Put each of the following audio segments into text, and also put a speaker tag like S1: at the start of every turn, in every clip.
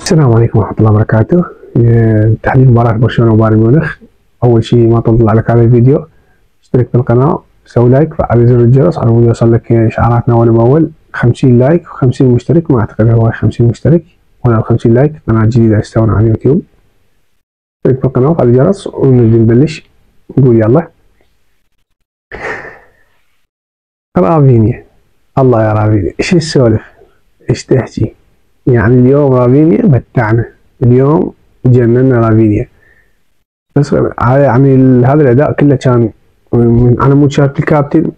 S1: السلام عليكم ورحمة الله وبركاته. تحليل مباراة برشلونة وبايرن ميونخ. أول شيء ما تطلع لك هذا الفيديو اشترك بالقناة، سوي لايك، فعل زر الجرس على مود يوصلك إشعاراتنا أول بأول. 50 لايك و50 مشترك، ما أعتقد هو 50 مشترك ولا 50 لايك. قناة جديدة استونا على اليوتيوب، اشترك بالقناة وفعل الجرس ونبدي نبلش. نقول يلا. رافينيا، الله يا رافينيا، إيش السولف؟ إيش تحكي؟ يعني اليوم رافينيا متعنا، اليوم جننا رافينيا. بس يعني هذا الاداء كله كان على مود شارة الكابتن.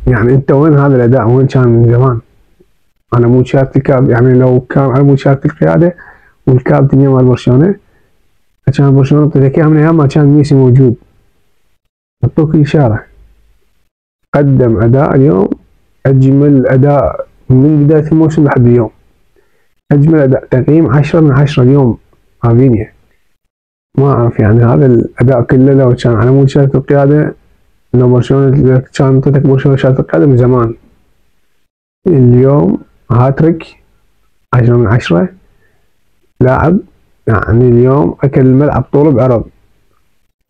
S1: يعني انت وين هذا الاداء؟ وين كان من زمان على مود شارة الكابتن؟ يعني لو كان على مود شارة القياده والكابتن يوم مال برشلونه، كان برشلونه تعطيك اياها من ايام ما كان ميسي موجود. اعطوك اشاره. قدم اداء اليوم اجمل اداء من بدايه الموسم لحد اليوم. اجمل اداء، تقييم 10 من 10 اليوم رافينيا. ما اعرف يعني هذا الاداء كله لو كان على مود شارة القياده، لو برشلونه كان عطتك برشلونه شارة القياده من زمان. اليوم هاتريك 10 من 10. لاعب يعني اليوم اكل الملعب طول بعرض،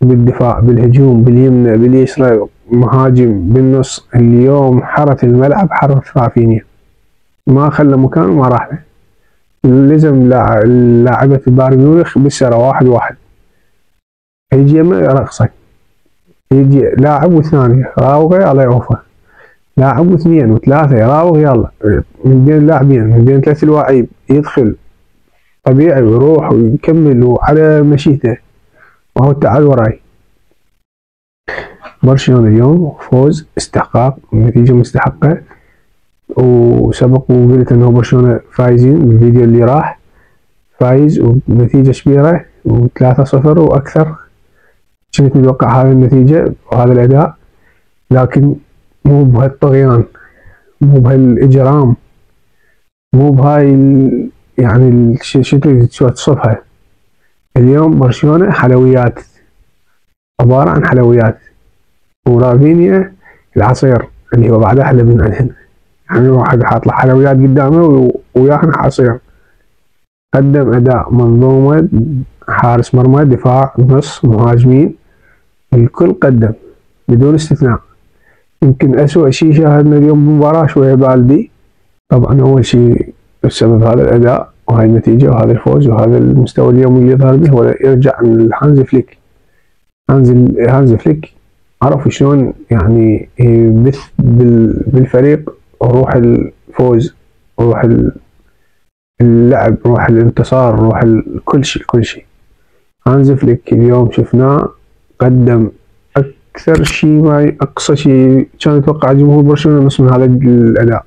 S1: بالدفاع، بالهجوم، باليمنى، باليسرى، مهاجم، بالنص. اليوم حرث الملعب، حرث رافينيا، ما خلى مكان وما راح له. لزم لاعبة بايرن ميونخ بالسرة 1-1. يجي يرقصك، يجي لاعب واثنان راوغه الله يعوفه، لاعب واثنين وثلاثة يراوغ، يلا من بين لاعبين، من بين ثلاث لواعيب يدخل طبيعي ويروح ويكمل وعلى مشيته، وهو تعال وراي. برشلونة اليوم فوز استحقاق، نتيجة مستحقة، وسبق وقلت انه برشلونة فايزين بالفيديو اللي راح، فايز وبنتيجة كبيرة و3-0 واكثر. كنت متوقع هذه النتيجة وهذا الاداء، لكن مو بهالطغيان، مو بهالاجرام، مو بهاي يعني شو تريد توصفها. اليوم برشلونة حلويات، عبارة عن حلويات، ورافينيا العصير اللي هو بعد احلى من عندهن. يعني واحد حاط له حلويات قدامه وياهن عصير. قدم اداء منظومة، حارس مرمى، دفاع، نص، مهاجمين، الكل قدم بدون استثناء. يمكن اسوأ شيء شاهدنا اليوم بالمباراة شوية بالدي. طبعا اول شيء بسبب هذا الاداء وهاي النتيجة وهذا الفوز وهذا المستوى اليوم اللي يظهر به، هو يرجع لهانز فليك. هانز فليك عرفوا شلون يعني يبث بالفريق روح الفوز، روح اللعب، روح الانتصار، روح كل شيء كل شيء. هانز فليك اليوم شفناه قدم اكثر شيء، ما اقصى شيء كان يتوقع جمهور برشلونة نص من هذا الاداء.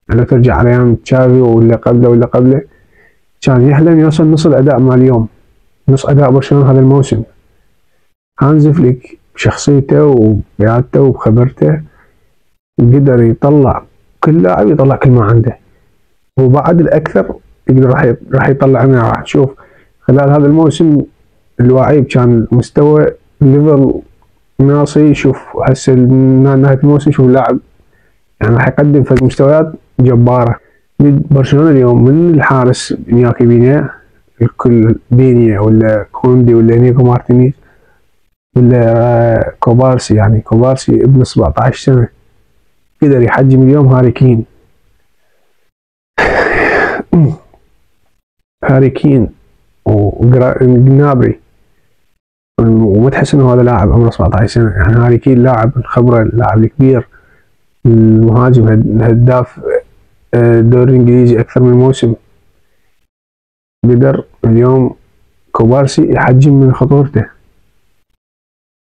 S1: يعني ترجع على ايام تشافي ولا قبله ولا قبله، كان يحلم يوصل نص الاداء مال اليوم، نص اداء برشلونة هذا الموسم. هانز فليك بشخصيته وبقيادته وبخبرته قدر يطلع كل لاعب، يطلع كل ما عنده، وبعد الاكثر يقدر راح يطلع منه. راح تشوف خلال هذا الموسم اللاعب كان مستوى ليفل ناصي. شوف هسه نهاية الموسم شوف اللاعب يعني راح يقدم في مستويات جبارة. برشلونة اليوم من الحارس نياكي بينيا، الكل بينيا ولا كوندي ولا نيكو مارتينيز ولا كوبارسي. يعني كوبارسي ابن 17 سنة قدر يحجم اليوم هاري كين. هاري كين وجنابري، وما تحس انه هذا لاعب عمره 17 سنة. يعني هاري كين لاعب الخبرة، اللاعب الكبير، المهاجم، الهداف الدوري الانجليزي اكثر من موسم. قدر اليوم كوبارسي يحجم من خطورته.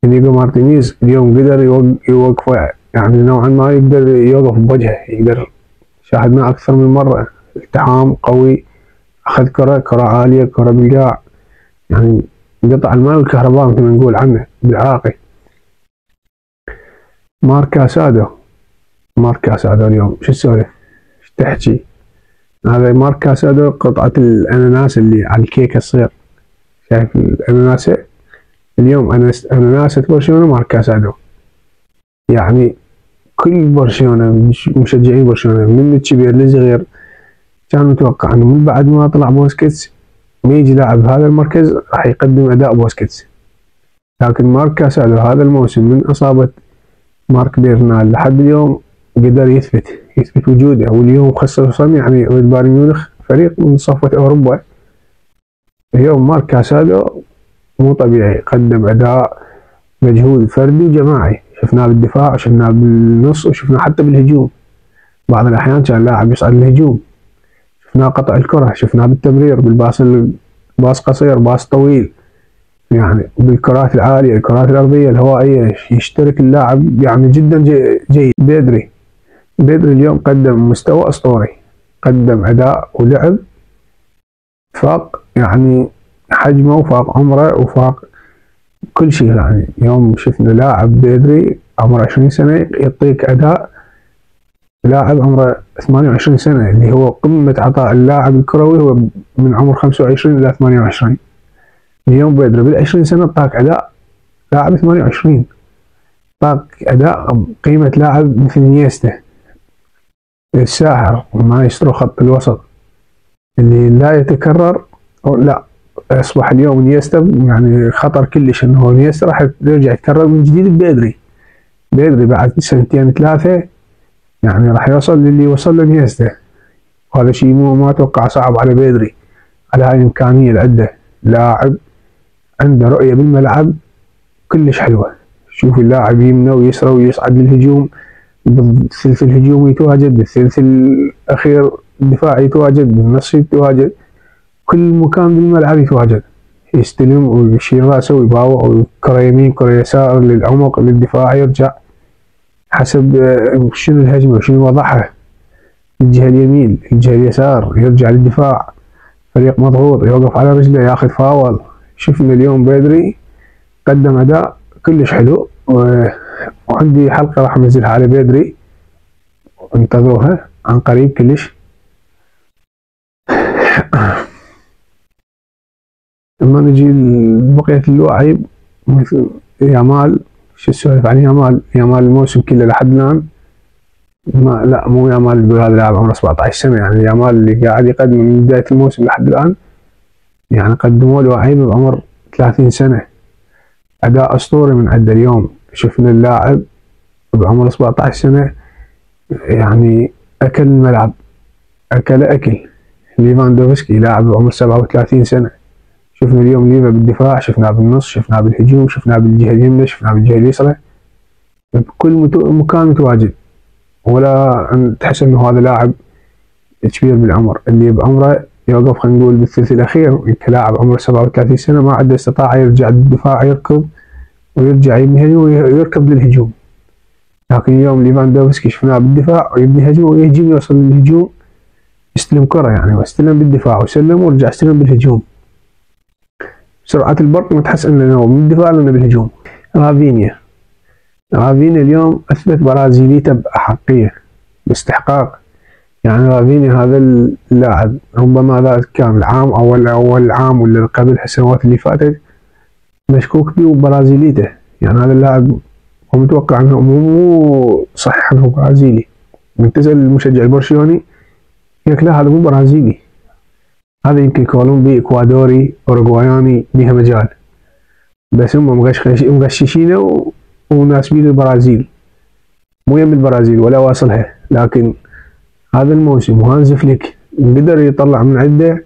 S1: نيجو مارتينيز اليوم قدر يوقفه، يعني نوعا ما يقدر يوقف بوجهه، يقدر شاهدناه اكثر من مرة، التحام قوي، اخذ كرة عالية، كرة بالقاع، يعني قطع الماء والكهرباء مثل ما نقول عنه بالعراقي. مارك كاسادو اليوم شو السولف؟ ايش تحكي؟ هذا مارك كاسادو قطعة الاناناس اللي على الكيكة الصغير، شايف الاناناسة؟ اليوم اناناسة برشلونة مارك كاسادو. يعني كل برشلونة، مشجعين برشلونة من الكبير للصغير كان متوقع انه من بعد ما طلع بوسكيتس ما يجي لاعب بهذا المركز راح يقدم اداء بوسكيتس، لكن مارك كاسادو هذا الموسم من اصابة مارك بيرنال لحد اليوم قدر يثبت وجوده، واليوم خصوصا يعني ضد بايرن ميونخ فريق من صفوة اوروبا. اليوم مارك كاسادو مو طبيعي، قدم اداء مجهود فردي وجماعي، شفناه بالدفاع وشفناه بالنص وشفناه حتى بالهجوم، بعض الاحيان كان لاعب يصعد الهجوم، شفناه قطع الكرة، شفناه بالتمرير، بالباص باص قصير، باص طويل، يعني بالكرات العالية، الكرات الأرضية الهوائية، يشترك اللاعب يعني جدا جيد. بدري اليوم قدم مستوى أسطوري، قدم أداء ولعب فاق يعني حجمه وفاق عمره وفاق كل شيء. يعني يوم شفنا لاعب بدري عمره 20 سنة يعطيك أداء لاعب عمره 28 سنة، اللي هو قمة عطاء اللاعب الكروي هو من عمر 25 إلى 28. اليوم بدري بال20 سنة اعطاك أداء لاعب 28، اعطاك أداء قيمة لاعب مثل نيستا الساحر والمايسترو خط الوسط اللي لا يتكرر. أو لا، أصبح اليوم نيستا يعني خطر كلش إنه نيستا راح يرجع يتكرر من جديد. بدري بعد سنتين ثلاثة يعني راح يوصل للي وصل له نيستا، وهذا شيء ما أتوقع صعب على بدري، على هاي الإمكانية اللي عنده. لاعب عنده رؤية بالملعب كلش حلوة، شوف اللاعب يمنى ويسرى ويصعد للهجوم، بالثلث الهجومي يتواجد، بالثلث الأخير الدفاعي يتواجد، بالنص يتواجد، كل مكان بالملعب يتواجد، يستلم ويشيل راسه ويباوع وكرة يمين كرة يسار للعمق للدفاع، يرجع حسب شنو الهجمة وشنو وضعها، الجهة اليمين الجهة اليسار، يرجع للدفاع، فريق مضغوط يوقف على رجله ياخذ فاول. شفنا اليوم بدري قدم أداء كلش حلو، وعندي حلقة راح انزلها على بدري انتظروها عن قريب كلش. لما نجي لبقية اللاعب مثل يامال، شو السوالف عن يامال الموسم كله لحد الآن لا مو يامال اللي هذا لاعب عمره 17 سنة، يعني يامال اللي قاعد يقدم من بداية الموسم لحد الآن، يعني قدموا له لعيب بعمر 30 سنة أداء أسطوري من عنده. اليوم شفنا اللاعب بعمر 17 سنة يعني أكل الملعب، أكل ليفاندوفسكي لاعب بعمر 37 سنة. شفنا اليوم ليفا بالدفاع، شفناه بالنص، شفناه بالهجوم، شفناه بالجهة اليمنى، شفناه بالجهة اليسرى، بكل مكان متواجد، ولا تحس انه هذا لاعب كبير بالعمر، اللي بعمره يوقف خلينا نقول بالثلث الاخير كلاعب عمره 37 سنة ما عنده استطاعة يرجع للدفاع يركض ويرجع يبني ويركض للهجوم. لكن اليوم ليفاندوفسكي شفناه بالدفاع ويبني هجوم ويهجم يوصل للهجوم، يستلم كرة يعني واستلم بالدفاع وسلم ورجع استلم بالهجوم، سرعة البرق متحسن لنا من الدفاع لنا بالهجوم. رافينيا اليوم أثبت برازيليته بأحقية باستحقاق، يعني رافينيا هذا اللاعب ربما هذا كان العام أول عام ولا قبل السنوات اللي فاتت مشكوك به برازيليته، يعني هذا اللاعب هو متوقع انه مو صحيح انه برازيلي، من تسأل المشجع البرشلوني يقولك لا هذا مو برازيلي، هذا يمكن كولومبي اكوادوري اوروغواياني بيها مجال، بس هم مغششينه وناسبين البرازيل، مو يم البرازيل ولا واصلها. لكن هذا الموسم وهانز فليك قدر يطلع من عنده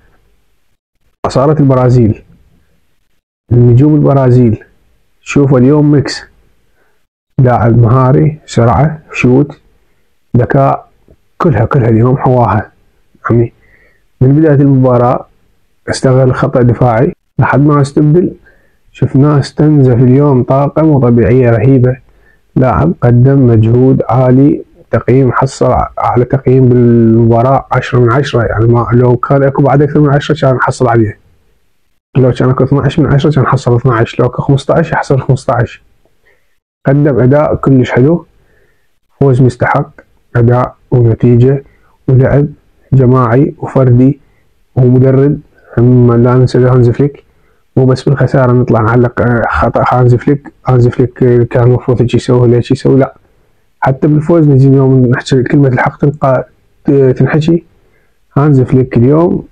S1: أصالة البرازيل، النجوم البرازيل. شوفوا اليوم ميكس، لاعب مهاري، سرعة، شوت، ذكاء، كلها اليوم حواها. يعني من بداية المباراة استغل خطأ دفاعي لحد ما استبدل، شفناه استنزف اليوم طاقة مو طبيعية رهيبة، لاعب قدم مجهود عالي، تقييم حصل على تقييم بالمباراة 10 من 10، يعني ما لو كان اكو بعد اكثر من 10 كان حصل عليه، لو كان اكو 12 من 10 كان حصل 12، لو اكو 15 يحصل 15. قدم اداء كلش حلو، فوز مستحق، اداء ونتيجة ولعب جماعي وفردي ومدرب، لا ننسى هانز فليك، مو بس بالخسارة نطلع نعلق خطأ هانز فليك كان المفروض هيك يسوي ليش يسوي، لا حتى بالفوز نجي اليوم نحكي كلمة الحق تنحكي، هانز فليك اليوم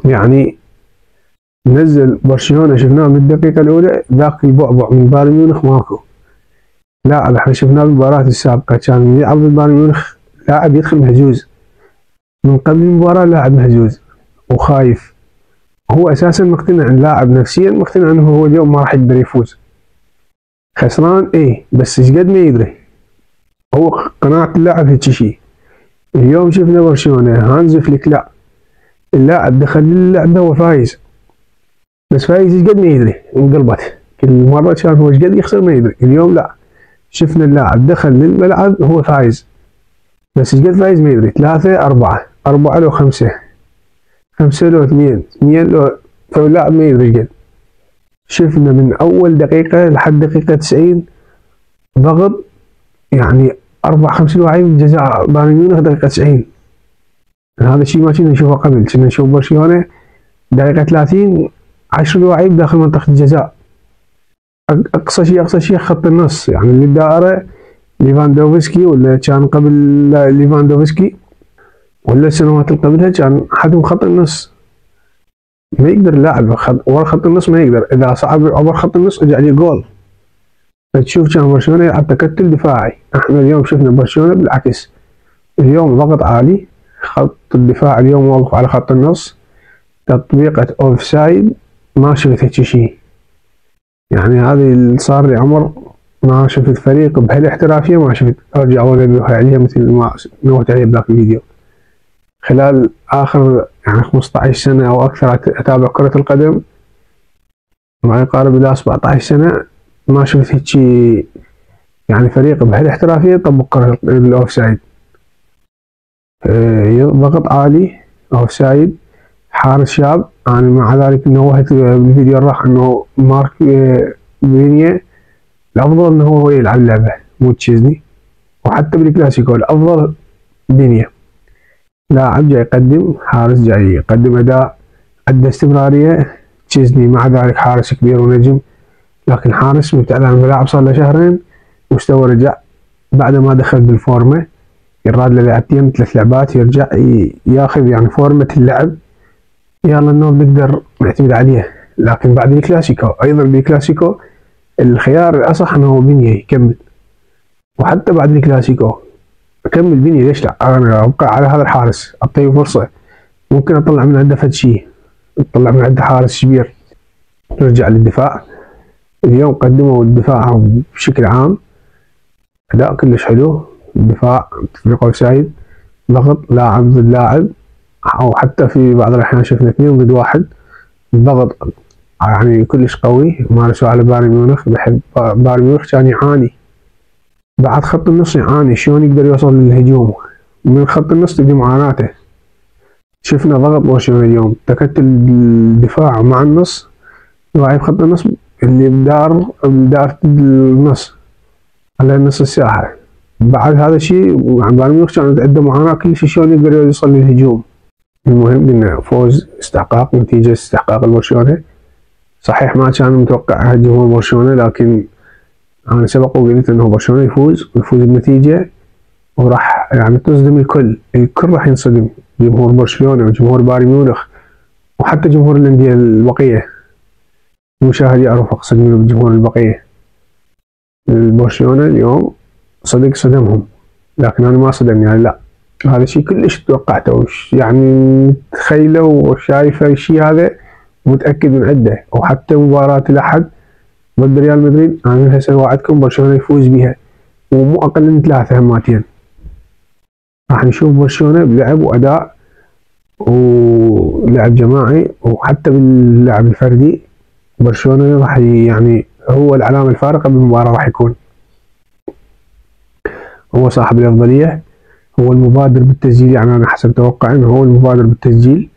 S1: يعني نزل برشلونة، شفناه من الدقيقة الأولى ذاك البعبع من بايرن ميونخ ماكو. لاعب احنا شفناه بالمباراة السابقة كان يلعب بايرن ميونخ لاعب يدخل مهزوز، من قبل المباراة لاعب مهزوز وخايف. هو أساسا مقتنع، اللاعب نفسيا مقتنع أنه هو اليوم ما راح يقدر يفوز، خسران إيه بس إيش قد ما يدري، هو قناعة اللاعب هيك شيء. اليوم شفنا برشلونة هانز فليك لا، اللاعب دخل اللعبة وفايز، بس فايز ايش قد ما يدري، انقلبت كل مرة كان هو ايش قد يخسر ما يدري. اليوم لا، شفنا اللاعب دخل للملعب هو فايز، بس ايش قد فايز ما يدري. 3-4، 4 لو 5، 5 لو 2، 2 لو، فاللاعب ما يدري ايش قد. شفنا من أول دقيقة لحد دقيقة 90 ضغط، يعني 4-5 لاعبين جزاء بايرن ميونخ دقيقة 90. هذا الشيء ما كنا نشوفه قبل، كنا نشوف برشلونة دقيقة 30 10 لاعبين داخل منطقة الجزاء، أقصى شيء خط النص، يعني اللي دائرة ليفاندوفسكي، ولا كان قبل ليفاندوفسكي ولا السنوات اللي قبلها كان حدهم خط النص. ما يقدر اللاعب ورا خط النص، ما يقدر، إذا صعب عبر خط النص اجى عليه جول. فتشوف كان برشلونة يلعب تكتل دفاعي. احنا اليوم شفنا برشلونة بالعكس، اليوم ضغط عالي، خط الدفاع اليوم واقف على خط النص، تطبيقة اوف سايد ما شفت هيك شيء. يعني هذه اللي صار لي عمر ما شفت فريق بهالاحترافية، ما شفت ارجع وانبه عليها مثل ما نوهت عليه بذاك الفيديو. خلال اخر يعني 15 سنة او اكثر اتابع كرة القدم، ما يقارب الى 17 سنة، ما شفت هيك شيء، يعني فريق بهالاحترافية طبق كرة الاوف سايد. ضغط عالي، اوف سايد، حارس شاب. أنا يعني مع ذلك نوهت بالفيديو اللي راح أنه مارك فينيا الأفضل أنه هو يلعب اللعبة مو تشيزني، وحتى بالكلاسيكو الأفضل فينيا. لاعب جاي يقدم، حارس جاي يقدم أداء عنده استمرارية. تشيزني مع ذلك حارس كبير ونجم، لكن حارس مبتعد عن الملاعب صار له شهرين، مستوى رجع بعد ما دخل بالفورمة، يراد له لعبتين 3 لعبات يرجع ياخذ يعني فورمة اللعب، يلا انه نقدر نعتمد عليه. لكن بعد الكلاسيكو ايضا بالكلاسيكو الخيار الاصح انه هو بنية يكمل، وحتى بعد الكلاسيكو اكمل بنية. ليش لا؟ انا ابقى على هذا الحارس، اعطيه فرصة، ممكن اطلع من عنده فد شيء، اطلع من عنده حارس كبير. نرجع للدفاع، اليوم قدموا الدفاع بشكل عام اداء كلش حلو. الدفاع تطبيق اوف سايد، ضغط لاعب ضد لاعب، او حتى في بعض الاحيان شفنا 2 ضد 1. الضغط يعني كلش قوي مارسوا على بايرن ميونخ، بحب بايرن ميونخ كان يعاني، بعد خط النص يعاني، شلون يقدر يوصل للهجوم من خط النص تجي معاناته. شفنا ضغط برشلونة اليوم، تكتل الدفاع مع النص، لاعب خط النص اللي بدار النص على نص الساحة. بعد هذا الشيء يعني بايرن ميونخ كانت عنده معاناة كلش شلون يقدر يوصل للهجوم. المهم انه فوز استحقاق، نتيجة استحقاق برشلونة. صحيح ما كان متوقع جمهور برشلونة، لكن انا سبق وقلت انه برشلونة يفوز ويفوز بنتيجة، وراح يعني تصدم الكل راح ينصدم، جمهور برشلونة وجمهور بايرن ميونخ وحتى جمهور الاندية البقية. المشاهد يعرف اقصد منه بالجمهور البقية. برشلونة اليوم صدق صدمهم، لكن انا ما صدمني يعني، لا هذا الشيء كلش توقعته، يعني تخيله وشايفه الشيء هذا متأكد من عنده. وحتى مباراة الأحد ضد ريال مدريد أنا هسه وعدكم برشلونة يفوز بها، ومو أقل من 3 هماتين. راح نشوف برشلونة بلعب وأداء ولعب جماعي، وحتى باللعب الفردي برشلونة راح يعني هو العلامة الفارقة بالمباراة، راح يكون هو صاحب الأفضلية، هو المبادر بالتسجيل. يعني أنا حسب توقعي إنه هو المبادر بالتسجيل.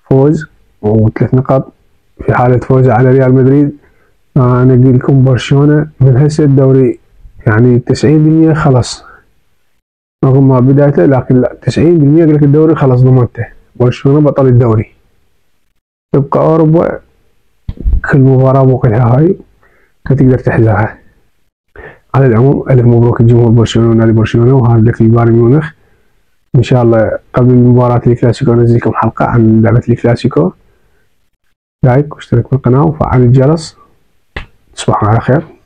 S1: فوز و3 نقاط في حالة فوزه على ريال مدريد. أنا أقول لكم برشلونة من هسه الدوري يعني 90% خلص، رغم ما بدايته، لكن لا 90% أقول لك الدوري خلص ضمنته، برشلونة بطل الدوري. تبقى أوروبا كل مباراة بوقتها هاي تقدر تحزرها. على العموم ألف مبروك لجمهور برشلونة ونادي برشلونة، وهارد لك لبايرن ميونخ. ان شاء الله قبل مباراة الكلاسيكو انزل لكم حلقة عن لعبة الكلاسيكو. لايك واشترك بالقناة وفعل الجرس. تصبحوا على خير.